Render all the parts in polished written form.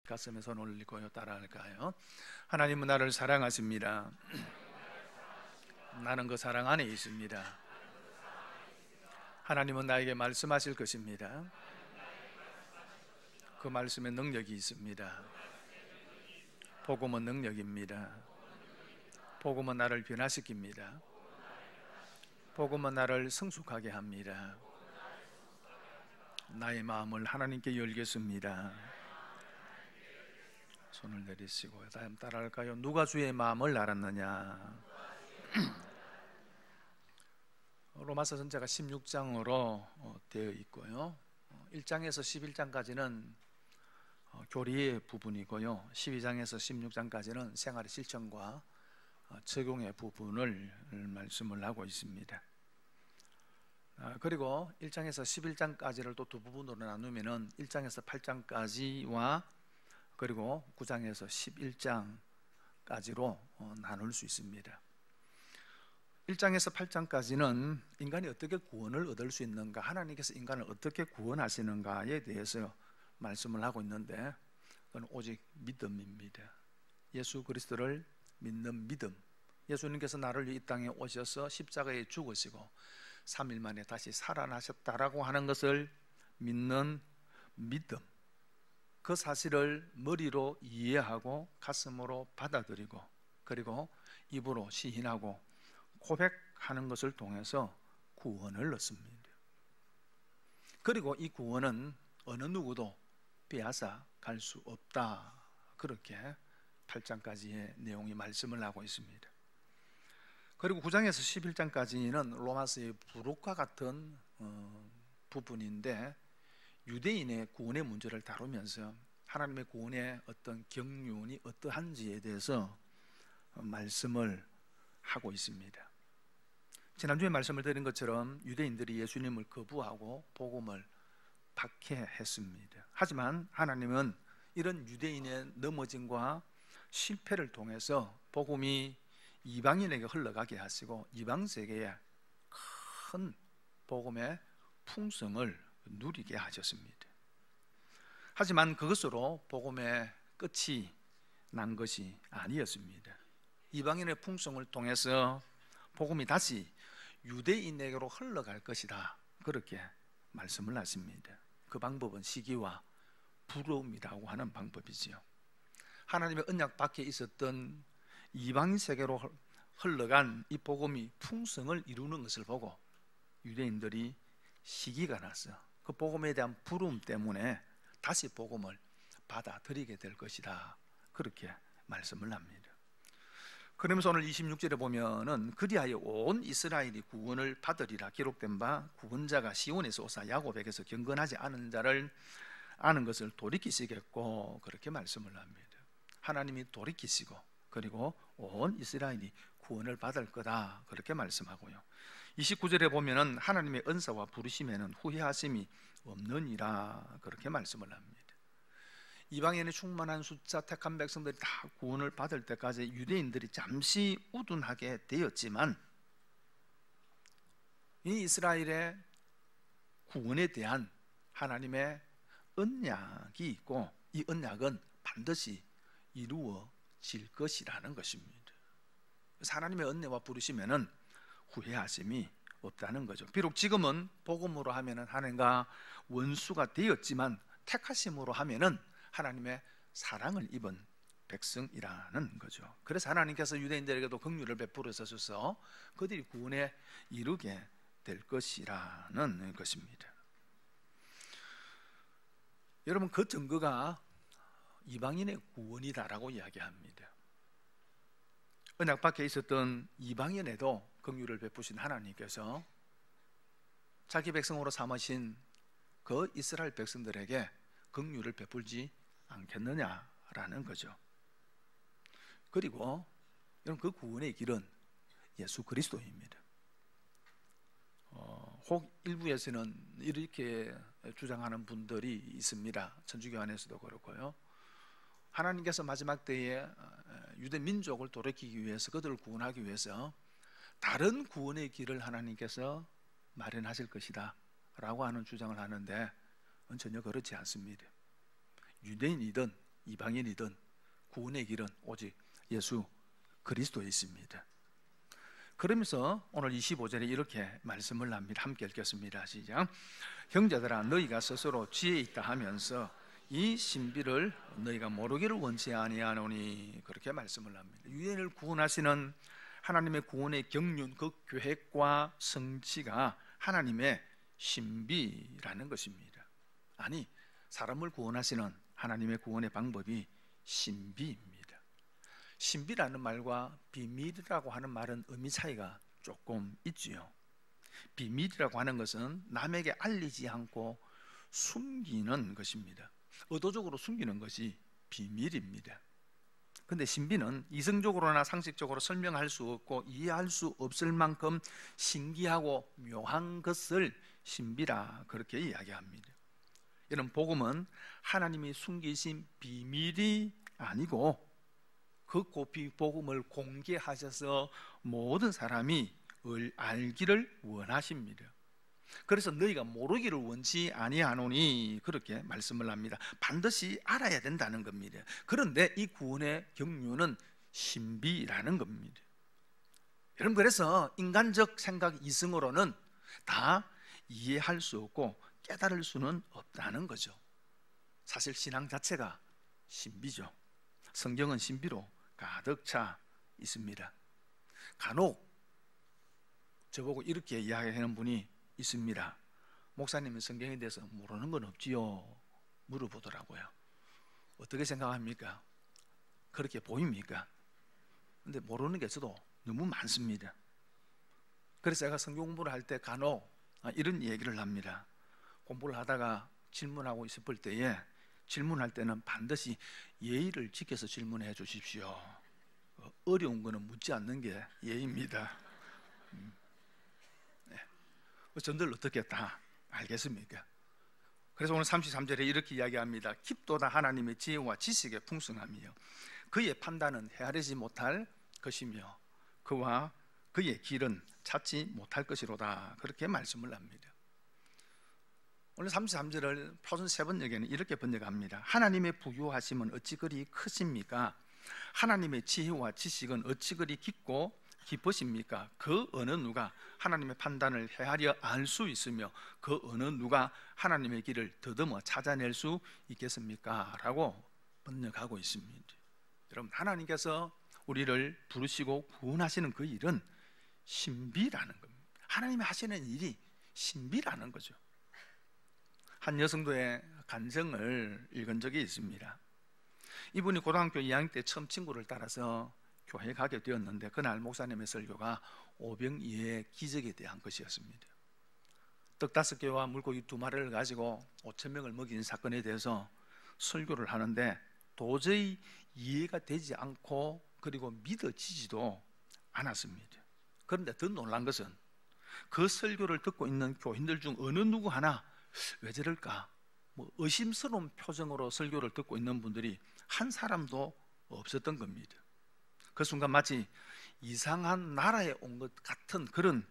가슴에 손 올리고 따라할까요? 하나님은 나를 사랑하십니다. 나는 그 사랑 안에 있습니다. 하나님은 나에게 말씀하실 것입니다. 그 말씀에 능력이 있습니다. 복음은 능력입니다. 복음은 나를 변화시킵니다. 복음은 나를 성숙하게 합니다. 나의 마음을 하나님께 열겠습니다. 손을 내리시고 다음 따라할까요? 누가 주의 마음을 알았느냐? 로마서 전체가 16장으로 되어 있고요. 1장에서 11장까지는 교리의 부분이고요. 12장에서 16장까지는 생활의 실천과 적용의 부분을 말씀을 하고 있습니다. 그리고 1장에서 11장까지를 또 두 부분으로 나누면은 1장에서 8장까지와 그리고 9장에서 11장까지로 나눌 수 있습니다. 1장에서 8장까지는 인간이 어떻게 구원을 얻을 수 있는가, 하나님께서 인간을 어떻게 구원하시는가에 대해서 말씀을 하고 있는데, 그건 오직 믿음입니다. 예수 그리스도를 믿는 믿음. 예수님께서 나를 이 땅에 오셔서 십자가에 죽으시고 3일 만에 다시 살아나셨다라고 하는 것을 믿는 믿음. 그 사실을 머리로 이해하고 가슴으로 받아들이고 그리고 입으로 시인하고 고백하는 것을 통해서 구원을 얻습니다. 그리고 이 구원은 어느 누구도 빼앗아 갈 수 없다. 그렇게 8장까지의 내용이 말씀을 하고 있습니다. 그리고 9장에서 11장까지는 로마서의 부록과 같은 부분인데, 유대인의 구원의 문제를 다루면서 하나님의 구원의 어떤 경륜이 어떠한지에 대해서 말씀을 하고 있습니다. 지난주에 말씀을 드린 것처럼 유대인들이 예수님을 거부하고 복음을 박해했습니다. 하지만 하나님은 이런 유대인의 넘어짐과 실패를 통해서 복음이 이방인에게 흘러가게 하시고 이방 세계에 큰 복음의 풍성을 누리게 하셨습니다. 하지만 그것으로 복음의 끝이 난 것이 아니었습니다. 이방인의 풍성을 통해서 복음이 다시 유대인에게로 흘러갈 것이다. 그렇게 말씀을 하십니다. 그 방법은 시기와 부름이라고 하는 방법이지요. 하나님의 언약 밖에 있었던 이방인 세계로 흘러간 이 복음이 풍성을 이루는 것을 보고 유대인들이 시기가 났어. 그 복음에 대한 부름 때문에 다시 복음을 받아들이게 될 것이다. 그렇게 말씀을 합니다. 그러면서 오늘 26절에 보면은 그리하여 온 이스라엘이 구원을 받으리라 기록된 바, 구원자가 시온에서 오사 야곱에게서 경건하지 않은 자를 아는 것을 돌이키시겠고, 그렇게 말씀을 합니다. 하나님이 돌이키시고 그리고 온 이스라엘이 구원을 받을 거다. 그렇게 말씀하고요. 29절에 보면은 하나님의 은사와 부르심에는 후회하심이 없느니라. 그렇게 말씀을 합니다. 이방인의 충만한 숫자 택한 백성들이 다 구원을 받을 때까지 유대인들이 잠시 우둔하게 되었지만, 이 이스라엘의 구원에 대한 하나님의 언약이 있고 이 언약은 반드시 이루어질 것이라는 것입니다. 하나님의 은혜와 부르심에는 후회하심이 없다는 거죠. 비록 지금은 복음으로 하면은 하나님과 원수가 되었지만 택하심으로 하면은 하나님의 사랑을 입은 백성이라는 거죠. 그래서 하나님께서 유대인들에게도 긍휼을 베풀어 주셔서 그들이 구원에 이르게 될 것이라는 것입니다. 여러분, 그 증거가 이방인의 구원이다라고 이야기합니다. 언약 밖에 있었던 이방인에도 긍휼을 베푸신 하나님께서 자기 백성으로 삼으신 그 이스라엘 백성들에게 긍휼을 베풀지 않겠느냐라는 거죠. 그리고 여러분, 그 구원의 길은 예수 그리스도입니다. 혹 일부에서는 이렇게 주장하는 분들이 있습니다. 천주교 안에서도 그렇고요. 하나님께서 마지막 때에 유대 민족을 돌이키기 위해서, 그들을 구원하기 위해서 다른 구원의 길을 하나님께서 마련하실 것이다 라고 하는 주장을 하는데 전혀 그렇지 않습니다. 유대인이든 이방인이든 구원의 길은 오직 예수 그리스도에 있습니다. 그러면서 오늘 25절에 이렇게 말씀을 합니다. 함께 읽겠습니다. 시작. 형제들아 너희가 스스로 지혜 있다 하면서 이 신비를 너희가 모르기를 원치 아니하노니, 그렇게 말씀을 합니다. 유대인을 구원하시는 하나님의 구원의 경륜, 그 계획과 성취가 하나님의 신비라는 것입니다. 아니, 사람을 구원하시는 하나님의 구원의 방법이 신비입니다. 신비라는 말과 비밀이라고 하는 말은 의미 차이가 조금 있지요. 비밀이라고 하는 것은 남에게 알리지 않고 숨기는 것입니다. 의도적으로 숨기는 것이 비밀입니다. 근데 신비는 이성적으로나 상식적으로 설명할 수 없고 이해할 수 없을 만큼 신기하고 묘한 것을 신비라 그렇게 이야기합니다. 이런 복음은 하나님이 숨기신 비밀이 아니고 그 복음을 공개하셔서 모든 사람이 알기를 원하십니다. 그래서 너희가 모르기를 원치 아니하노니, 그렇게 말씀을 합니다. 반드시 알아야 된다는 겁니다. 그런데 이 구원의 경륜은 신비라는 겁니다. 여러분, 그래서 인간적 생각 이성으로는 다 이해할 수 없고 깨달을 수는 없다는 거죠. 사실 신앙 자체가 신비죠. 성경은 신비로 가득 차 있습니다. 간혹 저보고 이렇게 이야기하는 분이 있습니다. 목사님은 성경에 대해서 모르는 건 없지요? 물어보더라고요. 어떻게 생각합니까? 그렇게 보입니까? 근데 모르는 게 저도 너무 많습니다. 그래서 제가 성경 공부를 할 때 간혹 이런 얘기를 합니다. 공부를 하다가 질문하고 있을 때에 질문할 때는 반드시 예의를 지켜서 질문해 주십시오. 어려운 거는 묻지 않는 게 예의입니다. 전들 어떻게 다 알겠습니까? 그래서 오늘 33절에 이렇게 이야기합니다. 깊도다 하나님의 지혜와 지식의 풍성함이요 그의 판단은 헤아리지 못할 것이며 그와 그의 길은 찾지 못할 것이로다, 그렇게 말씀을 합니다. 오늘 33절을 표준 세번역에는 이렇게 번역합니다. 하나님의 부유하심은 어찌 그리 크십니까? 하나님의 지혜와 지식은 어찌 그리 깊고 깊으십니까? 그 어느 누가 하나님의 판단을 헤아려 알 수 있으며 그 어느 누가 하나님의 길을 더듬어 찾아낼 수 있겠습니까? 라고 번역하고 있습니다. 여러분, 하나님께서 우리를 부르시고 구원하시는 그 일은 신비라는 겁니다. 하나님이 하시는 일이 신비라는 거죠. 한 여성도의 간증을 읽은 적이 있습니다. 이분이 고등학교 2학년 때 처음 친구를 따라서 교회에 가게 되었는데 그날 목사님의 설교가 오병이어의 기적에 대한 것이었습니다. 떡 5개와 물고기 2마리를 가지고 5,000명을 먹인 사건에 대해서 설교를 하는데 도저히 이해가 되지 않고 그리고 믿어지지도 않았습니다. 그런데 더 놀란 것은 그 설교를 듣고 있는 교인들 중 어느 누구 하나 왜 저럴까? 의심스러운 표정으로 설교를 듣고 있는 분들이 한 사람도 없었던 겁니다. 그 순간 마치 이상한 나라에 온 것 같은 그런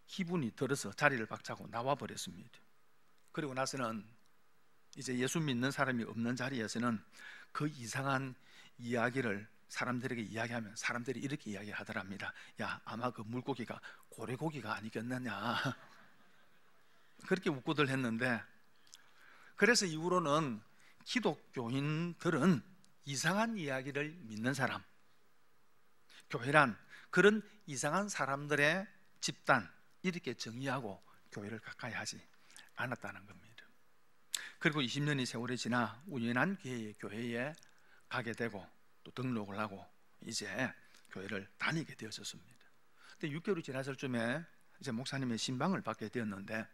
기분이 들어서 자리를 박차고 나와 버렸습니다. 그리고 나서는 이제 예수 믿는 사람이 없는 자리에서는 그 이상한 이야기를 사람들에게 이야기하면 사람들이 이렇게 이야기하더랍니다. 야, 아마 그 물고기가 고래고기가 아니겠느냐, 그렇게 웃고들 했는데, 그래서 이후로는 기독교인들은 이상한 이야기를 믿는 사람, 교회란 그런 이상한 사람들의 집단, 이렇게 정의하고 교회를 가까이 하지 않았다는 겁니다. 그리고 20년의 세월이 지나 우연한 기회에 교회에 가게 되고 또 등록을 하고 이제 교회를 다니게 되었습니다. 근데 6개월이 지났을 쯤에 이제 목사님의 신방을 받게 되었는데,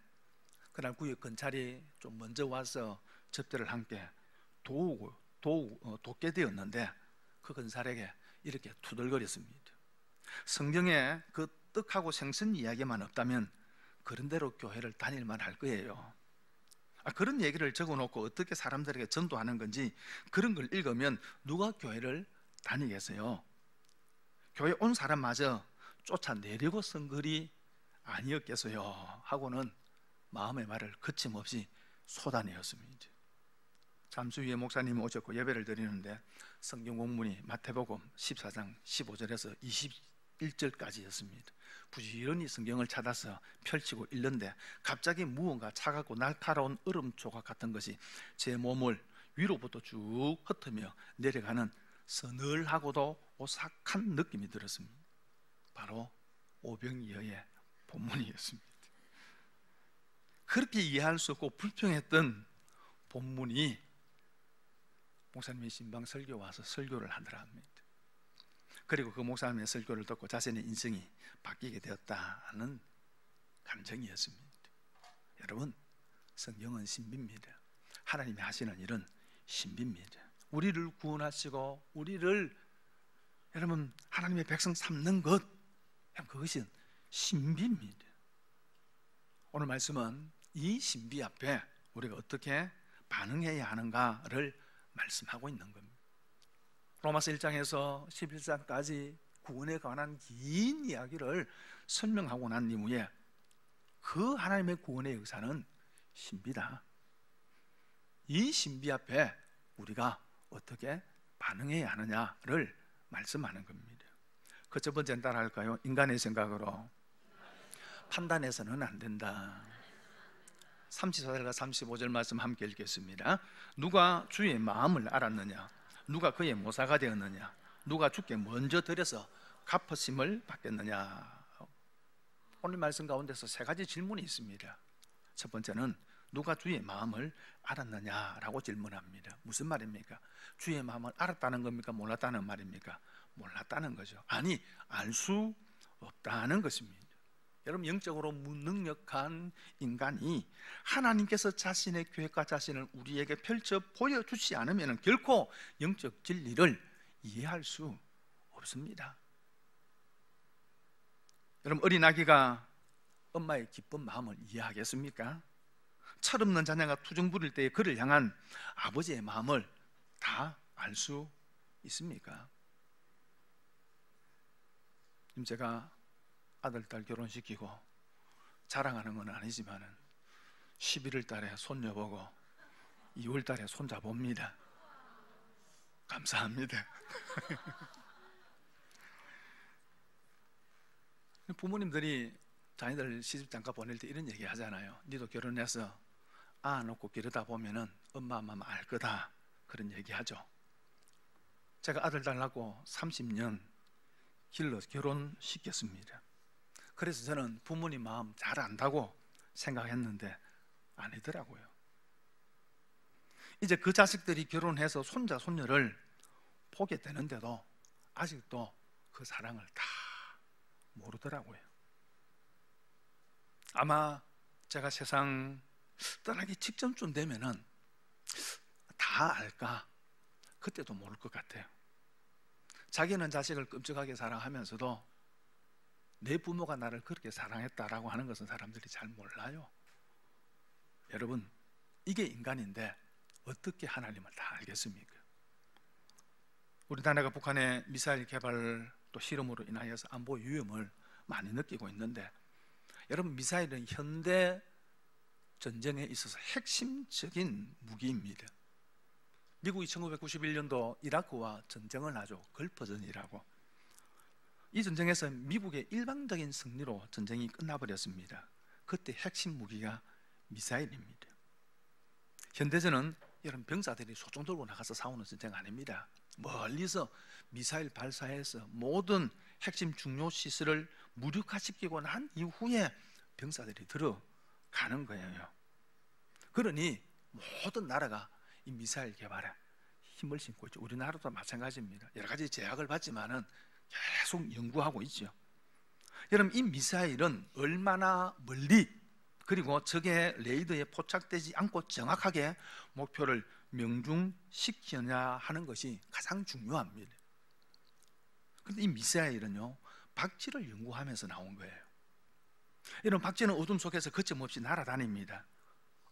그날 구역 근찰이 좀 먼저 와서 접대를 함께 돕게 되었는데 그 근살에게 이렇게 투덜거렸습니다. 성경에 그 떡하고 생선 이야기만 없다면 그런 대로 교회를 다닐만 할 거예요. 그런 얘기를 적어놓고 어떻게 사람들에게 전도하는 건지 그런 걸 읽으면 누가 교회를 다니겠어요? 교회 온 사람마저 쫓아내려고 쓴 글이 아니었겠어요 하고는 마음의 말을 거침없이 쏟아내었습니다. 잠시 후에 목사님이 오셨고 예배를 드리는데 성경 본문이 마태복음 14장 15절에서 21절까지였습니다. 부지런히 성경을 찾아서 펼치고 읽는데 갑자기 무언가 차갑고 날카로운 얼음 조각 같은 것이 제 몸을 위로부터 쭉 흩으며 내려가는 서늘하고도 오싹한 느낌이 들었습니다. 바로 오병이어의 본문이었습니다. 그렇게 이해할 수 없고 불평했던 본문이 목사님이 신방 설교 와서 설교를 하더라 합니다. 그리고 그 목사님의 설교를 듣고 자신의 인생이 바뀌게 되었다는 감정이었습니다. 여러분, 성경은 신비입니다. 하나님이 하시는 일은 신비입니다. 우리를 구원하시고 우리를 여러분 하나님의 백성 삼는 것, 그것이 신비입니다. 오늘 말씀은 이 신비 앞에 우리가 어떻게 반응해야 하는가를 말씀하고 있는 겁니다. 로마서 1장에서 11장까지 구원에 관한 긴 이야기를 설명하고 난 이후에 그 하나님의 구원의 역사는 신비다. 이 신비 앞에 우리가 어떻게 반응해야 하느냐를 말씀하는 겁니다. 그 첫 번째는 따라할까요? 인간의 생각으로 판단해서는 안 된다. 34절과 35절 말씀 함께 읽겠습니다. 누가 주의 마음을 알았느냐? 누가 그의 모사가 되었느냐? 누가 주께 먼저 드려서 갚으심을 받겠느냐? 오늘 말씀 가운데서 세 가지 질문이 있습니다. 첫 번째는 누가 주의 마음을 알았느냐라고 질문합니다. 무슨 말입니까? 주의 마음을 알았다는 겁니까? 몰랐다는 말입니까? 몰랐다는 거죠. 아니, 알 수 없다는 것입니다. 여러분, 영적으로 무능력한 인간이 하나님께서 자신의 계획과 자신을 우리에게 펼쳐 보여주지 않으면 결코 영적 진리를 이해할 수 없습니다. 여러분, 어린아기가 엄마의 기쁜 마음을 이해하겠습니까? 철없는 자녀가 투정 부릴 때에 그를 향한 아버지의 마음을 다 알 수 있습니까? 지금 제가 아들, 딸 결혼시키고 자랑하는 건 아니지만 11월 달에 손녀 보고 2월 달에 손자 봅니다. 감사합니다. 부모님들이 자녀들 시집장가 보낼 때 이런 얘기 하잖아요. 니도 결혼해서 놓고 기르다 보면은 엄마 알 거다, 그런 얘기 하죠. 제가 아들, 딸 낳고 30년 길러 결혼시켰습니다. 그래서 저는 부모님 마음 잘 안다고 생각했는데 아니더라고요. 이제 그 자식들이 결혼해서 손자, 손녀를 보게 되는데도 아직도 그 사랑을 다 모르더라고요. 아마 제가 세상 떠나기 직전쯤 되면은 다 알까? 그때도 모를 것 같아요. 자기는 자식을 끔찍하게 사랑하면서도 내 부모가 나를 그렇게 사랑했다라고 하는 것은 사람들이 잘 몰라요. 여러분, 이게 인간인데 어떻게 하나님을 다 알겠습니까? 우리나라가 북한의 미사일 개발 또 실험으로 인하여서 안보 위험을 많이 느끼고 있는데, 여러분, 미사일은 현대 전쟁에 있어서 핵심적인 무기입니다. 미국이 1991년도 이라크와 전쟁을 하죠. 걸프전이라고. 이 전쟁에서 미국의 일방적인 승리로 전쟁이 끝나버렸습니다. 그때 핵심 무기가 미사일입니다. 현대전은 여러분, 병사들이 소총 들고 나가서 싸우는 전쟁 아닙니다. 멀리서 미사일 발사해서 모든 핵심 중요 시설을 무력화시키고 난 이후에 병사들이 들어가는 거예요. 그러니 모든 나라가 이 미사일 개발에 힘을 싣고 있죠. 우리나라도 마찬가지입니다. 여러 가지 제약을 받지만은 계속 연구하고 있죠. 여러분, 이 미사일은 얼마나 멀리 그리고 적의 레이더에 포착되지 않고 정확하게 목표를 명중시키느냐 하는 것이 가장 중요합니다. 그런데 이 미사일은요, 박쥐를 연구하면서 나온 거예요. 이런 박쥐는 어둠 속에서 거침없이 날아다닙니다.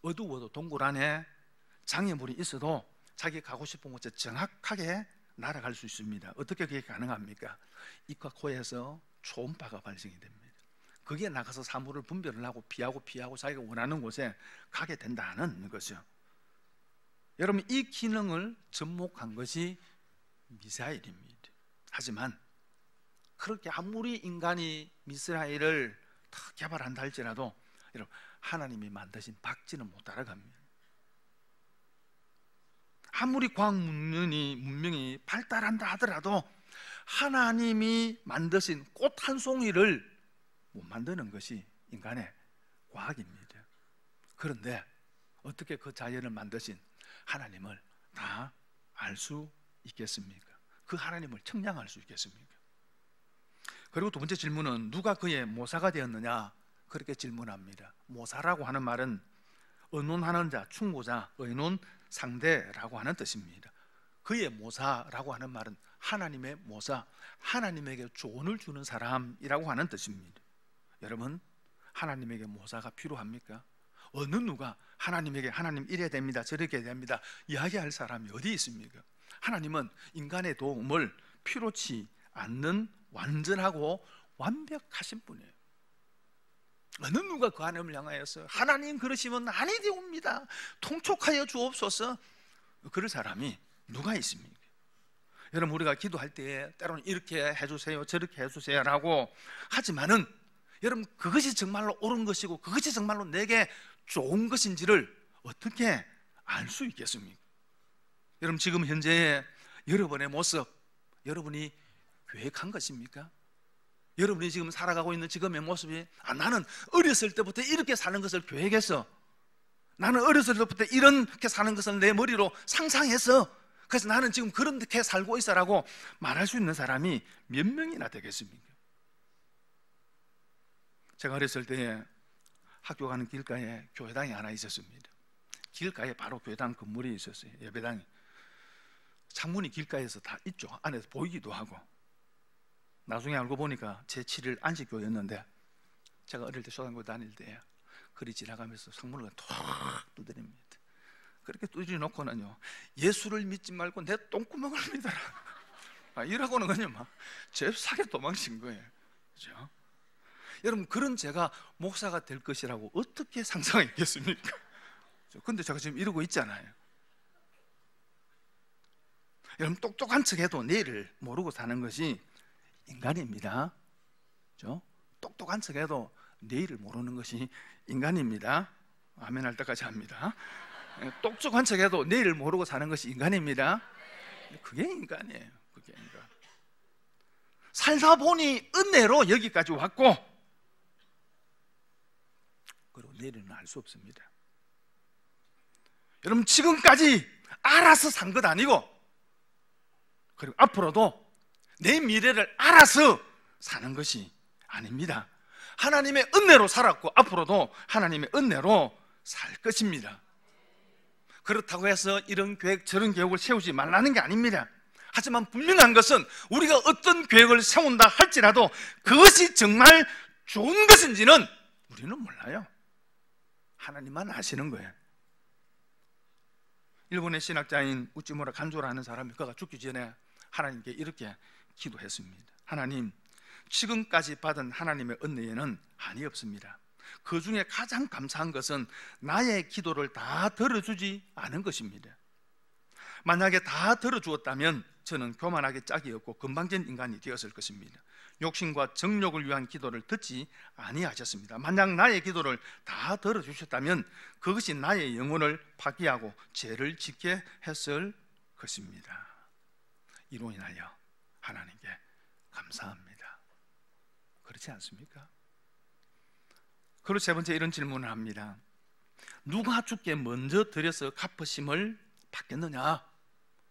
어두워도 동굴 안에 장애물이 있어도 자기 가고 싶은 곳에 정확하게 날아갈 수 있습니다. 어떻게 그게 가능합니까? 입과 코에서 초음파가 발생이 됩니다. 거기에 나가서 사물을 분별을 하고 피하고 자기가 원하는 곳에 가게 된다는 거죠. 여러분, 이 기능을 접목한 것이 미사일입니다. 하지만 그렇게 아무리 인간이 미사일을 다 개발한다 할지라도 여러분, 하나님이 만드신 박쥐는 못 따라갑니다. 아무리 과학 문명이 발달한다 하더라도 하나님이 만드신 꽃 한 송이를 못 만드는 것이 인간의 과학입니다. 그런데 어떻게 그 자연을 만드신 하나님을 다 알 수 있겠습니까? 그 하나님을 청량할 수 있겠습니까? 그리고 두 번째 질문은 누가 그의 모사가 되었느냐? 그렇게 질문합니다. 모사라고 하는 말은 의논하는 자, 충고자, 의논 상대라고 하는 뜻입니다. 그의 모사라고 하는 말은 하나님의 모사, 하나님에게 조언을 주는 사람이라고 하는 뜻입니다. 여러분, 하나님에게 모사가 필요합니까? 어느 누가 하나님에게 하나님 이래야 됩니다, 저렇게 됩니다 이야기할 사람이 어디 있습니까? 하나님은 인간의 도움을 필요치 않는 완전하고 완벽하신 분이에요. 어느 누가 그 하나님을 향하여서 하나님 그러시면 아니 되옵니다, 통촉하여 주옵소서, 그럴 사람이 누가 있습니까? 여러분, 우리가 기도할 때에 때로는 이렇게 해주세요, 저렇게 해주세요 라고 하지만은 여러분, 그것이 정말로 옳은 것이고 그것이 정말로 내게 좋은 것인지를 어떻게 알 수 있겠습니까? 여러분, 지금 현재의 여러분의 모습, 여러분이 계획한 것입니까? 여러분이 지금 살아가고 있는 지금의 모습이 나는 어렸을 때부터 이렇게 사는 것을 계획했어, 나는 어렸을 때부터 이렇게 사는 것을 내 머리로 상상해서 그래서 나는 지금 그렇게 살고 있어라고 말할 수 있는 사람이 몇 명이나 되겠습니까? 제가 어렸을 때 학교 가는 길가에 교회당이 하나 있었습니다. 길가에 바로 교회당 건물이 있었어요. 예배당이. 창문이 길가에서 다 있죠. 안에서 보이기도 하고. 나중에 알고 보니까 제7일 안식교였는데 제가 어릴 때 초등학교 다닐 때 그리 지나가면서 창문을 톡 두드립니다. 그렇게 두드려 놓고는요, 예수를 믿지 말고 내 똥구멍을 믿어라 이라고는 그냥 막 잽싸게 도망친 거예요. 그렇죠? 여러분, 그런 제가 목사가 될 것이라고 어떻게 상상했겠습니까? 근데 제가 지금 이러고 있잖아요. 여러분, 똑똑한 척해도 내일을 모르고 사는 것이 인간입니다. 그렇죠? 똑똑한 척해도 내일을 모르는 것이 인간입니다. 아멘 할 때까지 합니다. 똑똑한 척해도 내일을 모르고 사는 것이 인간입니다. 그게 인간이에요. 그게 인간. 살다 보니 은혜로 여기까지 왔고, 그리고 내일은 알 수 없습니다. 여러분, 지금까지 알아서 산 것 아니고, 그리고 앞으로도 내 미래를 알아서 사는 것이 아닙니다. 하나님의 은혜로 살았고 앞으로도 하나님의 은혜로 살 것입니다. 그렇다고 해서 이런 계획 저런 계획을 세우지 말라는 게 아닙니다. 하지만 분명한 것은 우리가 어떤 계획을 세운다 할지라도 그것이 정말 좋은 것인지는 우리는 몰라요. 하나님만 아시는 거예요. 일본의 신학자인 우찌무라 간조라는 사람이 그가 죽기 전에 하나님께 이렇게 기도했습니다. 하나님, 지금까지 받은 하나님의 은혜에는 한이 없습니다. 그 중에 가장 감사한 것은 나의 기도를 다 들어주지 않은 것입니다. 만약에 다 들어주었다면 저는 교만하게 짝이 없고 건방진 인간이 되었을 것입니다. 욕심과 정욕을 위한 기도를 듣지 아니하셨습니다. 만약 나의 기도를 다 들어주셨다면 그것이 나의 영혼을 파기하고 죄를 짓게 했을 것입니다. 이로 인하여 하나님께 감사합니다. 그렇지 않습니까? 그리고 세 번째 이런 질문을 합니다. 누가 주께 먼저 드려서 갚으심을 받겠느냐?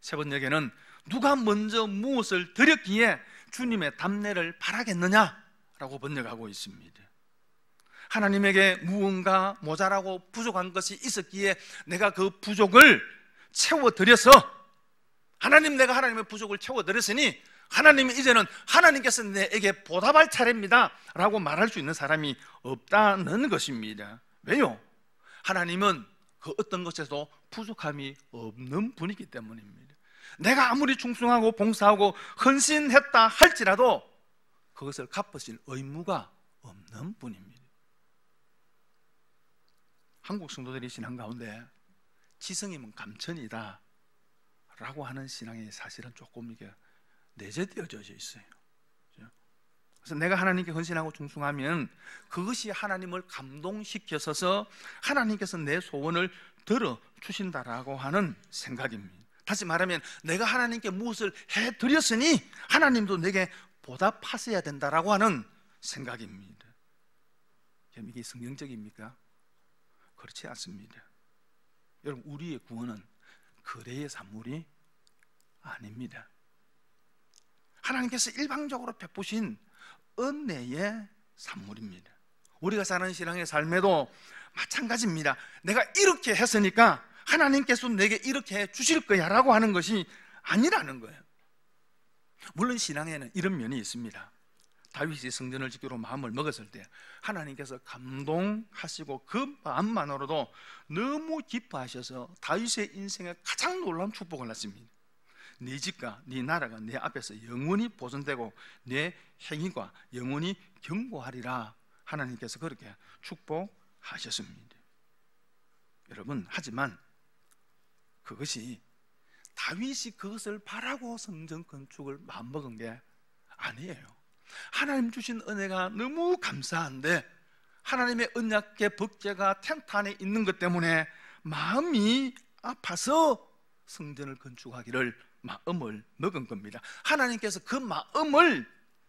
세 번역에는 누가 먼저 무엇을 드렸기에 주님의 답례를 바라겠느냐라고 번역하고 있습니다. 하나님에게 무언가 모자라고 부족한 것이 있었기에 내가 그 부족을 채워드려서 하나님, 내가 하나님의 부족을 채워드렸으니 하나님이 이제는 하나님께서 내게 보답할 차례입니다 라고 말할 수 있는 사람이 없다는 것입니다. 왜요? 하나님은 그 어떤 것에도 부족함이 없는 분이기 때문입니다. 내가 아무리 충성하고 봉사하고 헌신했다 할지라도 그것을 갚으실 의무가 없는 분입니다. 한국 성도들이 신앙 가운데 지성이면 감천이다 라고 하는 신앙이 사실은 조금 이게 내재되어져 있어요. 그래서 내가 하나님께 헌신하고 충성하면 그것이 하나님을 감동시켜서 하나님께서 내 소원을 들어주신다라고 하는 생각입니다. 다시 말하면 내가 하나님께 무엇을 해드렸으니 하나님도 내게 보답하셔야 된다라고 하는 생각입니다. 이게 성경적입니까? 그렇지 않습니다. 여러분, 우리의 구원은 거래의 산물이 아닙니다. 하나님께서 일방적으로 베푸신 은혜의 산물입니다. 우리가 사는 신앙의 삶에도 마찬가지입니다. 내가 이렇게 했으니까 하나님께서 내게 이렇게 해 주실 거야 라고 하는 것이 아니라는 거예요. 물론 신앙에는 이런 면이 있습니다. 다윗이 성전을 짓기로 마음을 먹었을 때 하나님께서 감동하시고 그 마음만으로도 너무 기뻐하셔서 다윗의 인생에 가장 놀라운 축복을 했습니다. 네 집과 네 나라가 내 앞에서 영원히 보존되고 내 행위가 영원히 견고하리라 하나님께서 그렇게 축복하셨습니다. 여러분, 하지만 그것이 다윗이 그것을 바라고 성전 건축을 마음먹은 게 아니에요. 하나님 주신 은혜가 너무 감사한데 하나님의 언약궤 법궤가 텐트 안에 있는 것 때문에 마음이 아파서 성전을 건축하기를 마음을 먹은 겁니다. 하나님께서 그 마음을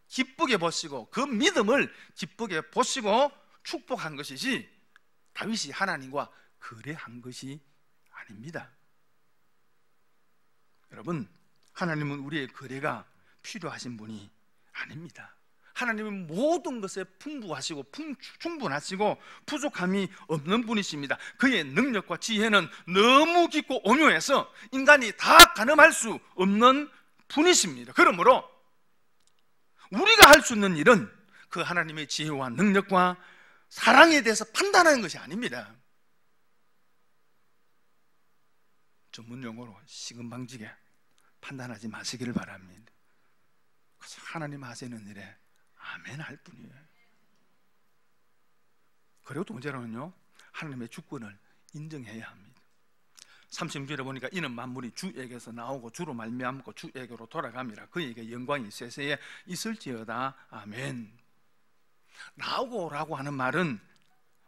기쁘게 보시고 그 믿음을 기쁘게 보시고 축복한 것이지 다윗이 하나님과 거래한 것이 아닙니다. 여러분, 하나님은 우리의 거래가 필요하신 분이 아닙니다. 하나님은 모든 것에 풍부하시고 충분하시고 부족함이 없는 분이십니다. 그의 능력과 지혜는 너무 깊고 오묘해서 인간이 다 가늠할 수 없는 분이십니다. 그러므로 우리가 할 수 있는 일은 그 하나님의 지혜와 능력과 사랑에 대해서 판단하는 것이 아닙니다. 전문 용어로 시금방지게 판단하지 마시기를 바랍니다. 그래서 하나님 하시는 일에 아멘 할 뿐이에요. 그리고 두 번째로는요, 하나님의 주권을 인정해야 합니다. 36절에 보니까 이는 만물이 주에게서 나오고 주로 말미암고 주에게로 돌아갑니다. 그에게 영광이 세세에 있을지어다. 아멘. 나오고라고 하는 말은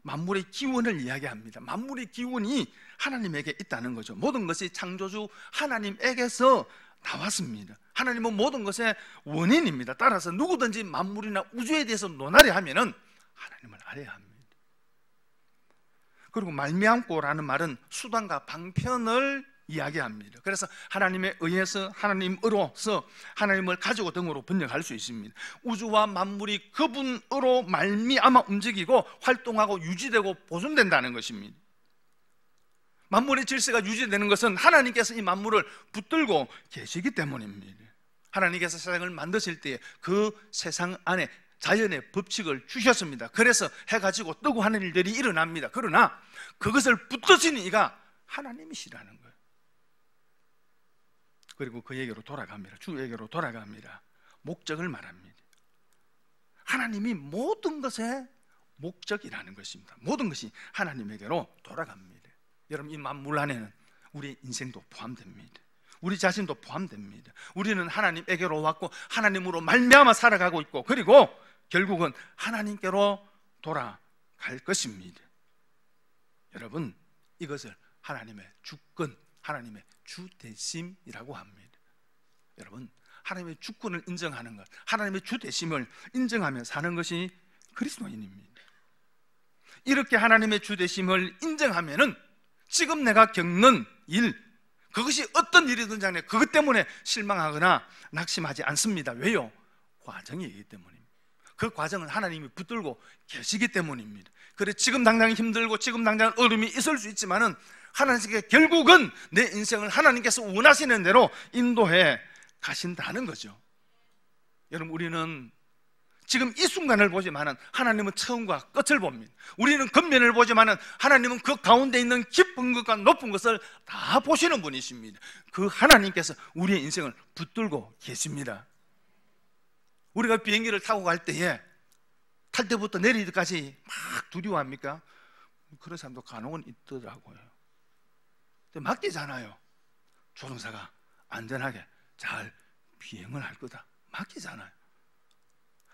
만물의 기원을 이야기합니다. 만물의 기원이 하나님에게 있다는 거죠. 모든 것이 창조주 하나님에게서 나왔습니다. 하나님은 모든 것의 원인입니다. 따라서 누구든지 만물이나 우주에 대해서 논하려 하면은 하나님을 알아야 합니다. 그리고 말미암고라는 말은 수단과 방편을 이야기합니다. 그래서 하나님에 의해서, 하나님으로서, 하나님을 가지고 등으로 번역할 수 있습니다. 우주와 만물이 그분으로 말미암아 움직이고 활동하고 유지되고 보존된다는 것입니다. 만물의 질서가 유지되는 것은 하나님께서 이 만물을 붙들고 계시기 때문입니다. 하나님께서 세상을 만드실 때 그 세상 안에 자연의 법칙을 주셨습니다. 그래서 해가 지고 뜨고 하는 일들이 일어납니다. 그러나 그것을 붙드시는 이가 하나님이시라는 거예요. 그리고 그에게로 돌아갑니다. 주에게로 돌아갑니다. 목적을 말합니다. 하나님이 모든 것의 목적이라는 것입니다. 모든 것이 하나님에게로 돌아갑니다. 여러분, 이 만물 안에는 우리 인생도 포함됩니다. 우리 자신도 포함됩니다. 우리는 하나님에게로 왔고 하나님으로 말미암아 살아가고 있고 그리고 결국은 하나님께로 돌아갈 것입니다. 여러분, 이것을 하나님의 주권, 하나님의 주대심이라고 합니다. 여러분, 하나님의 주권을 인정하는 것, 하나님의 주대심을 인정하며 사는 것이 그리스도인입니다. 이렇게 하나님의 주대심을 인정하면은 지금 내가 겪는 일, 그것이 어떤 일이든지 간에 그것 때문에 실망하거나 낙심하지 않습니다. 왜요? 과정이기 때문입니다. 그 과정은 하나님이 붙들고 계시기 때문입니다. 그래, 지금 당장 힘들고 지금 당장 어려움이 있을 수 있지만은 하나님께 결국은 내 인생을 하나님께서 원하시는 대로 인도해 가신다는 거죠. 여러분, 우리는 지금 이 순간을 보지만은 하나님은 처음과 끝을 봅니다. 우리는 겉면을 보지만은 하나님은 그 가운데 있는 깊은 것과 높은 것을 다 보시는 분이십니다. 그 하나님께서 우리의 인생을 붙들고 계십니다. 우리가 비행기를 타고 갈 때에 탈 때부터 내릴 때까지 막 두려워합니까? 그런 사람도 간혹은 있더라고요. 맡기잖아요. 조종사가 안전하게 잘 비행을 할 거다 맡기잖아요.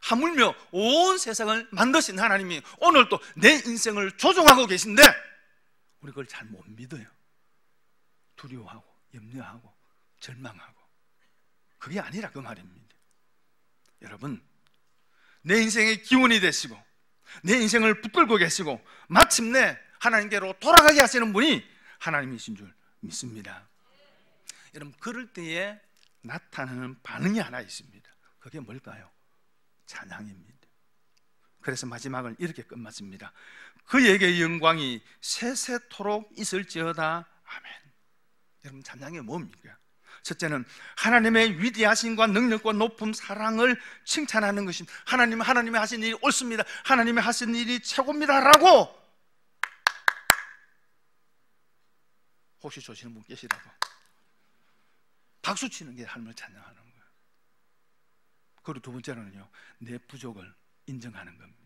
하물며 온 세상을 만드신 하나님이 오늘 또 내 인생을 조종하고 계신데 우리 그걸 잘 못 믿어요. 두려워하고 염려하고 절망하고. 그게 아니라 그 말입니다. 여러분, 내 인생의 기운이 되시고 내 인생을 붙들고 계시고 마침내 하나님께로 돌아가게 하시는 분이 하나님이신 줄 믿습니다. 여러분, 그럴 때에 나타나는 반응이 하나 있습니다. 그게 뭘까요? 찬양입니다. 그래서 마지막을 이렇게 끝맺습니다. 그에게 영광이 세세토록 있을지어다. 아멘. 여러분, 찬양이 뭡니까? 첫째는 하나님의 위대하심과 능력과 높음, 사랑을 칭찬하는 것입니다. 하나님이 하신 일이 옳습니다. 하나님이 하신 일이 최고입니다 라고 혹시 조시는 분 계시라고 박수 치는 게 하나님을 찬양하는 거예요. 그리고 두 번째로는요, 내 부족을 인정하는 겁니다.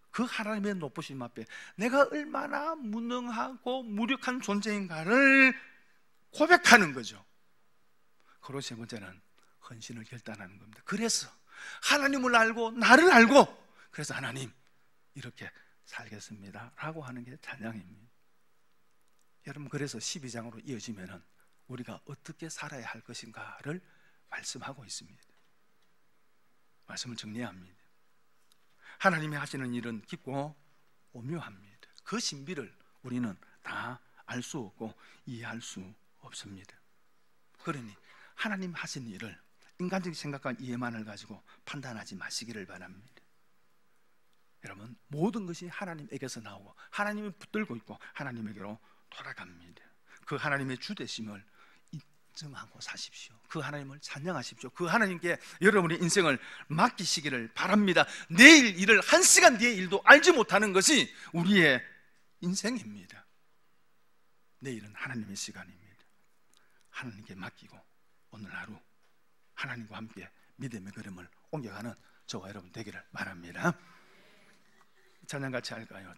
그 하나님의 높으심 앞에 내가 얼마나 무능하고 무력한 존재인가를 고백하는 거죠. 그리고 세 번째는 헌신을 결단하는 겁니다. 그래서 하나님을 알고 나를 알고 그래서 하나님 이렇게 살겠습니다 라고 하는 게 찬양입니다. 여러분, 그래서 12장으로 이어지면은 우리가 어떻게 살아야 할 것인가를 말씀하고 있습니다. 말씀을 정리합니다. 하나님이 하시는 일은 깊고 오묘합니다. 그 신비를 우리는 다 알 수 없고 이해할 수 없습니다. 그러니 하나님 하신 일을 인간적인 생각과 이해만을 가지고 판단하지 마시기를 바랍니다. 여러분, 모든 것이 하나님에게서 나오고 하나님이 붙들고 있고 하나님에게로 돌아갑니다. 그 하나님의 주되심을 인정하고 사십시오. 그 하나님을 찬양하십시오. 그 하나님께 여러분의 인생을 맡기시기를 바랍니다. 내일 일을 1시간 뒤의 일도 알지 못하는 것이 우리의 인생입니다. 내일은 하나님의 시간입니다. 하나님께 맡기고 오늘 하루 하나님과 함께 믿음의 걸음을 옮겨가는 저와 여러분 되기를 바랍니다. 찬양 같이 할까요?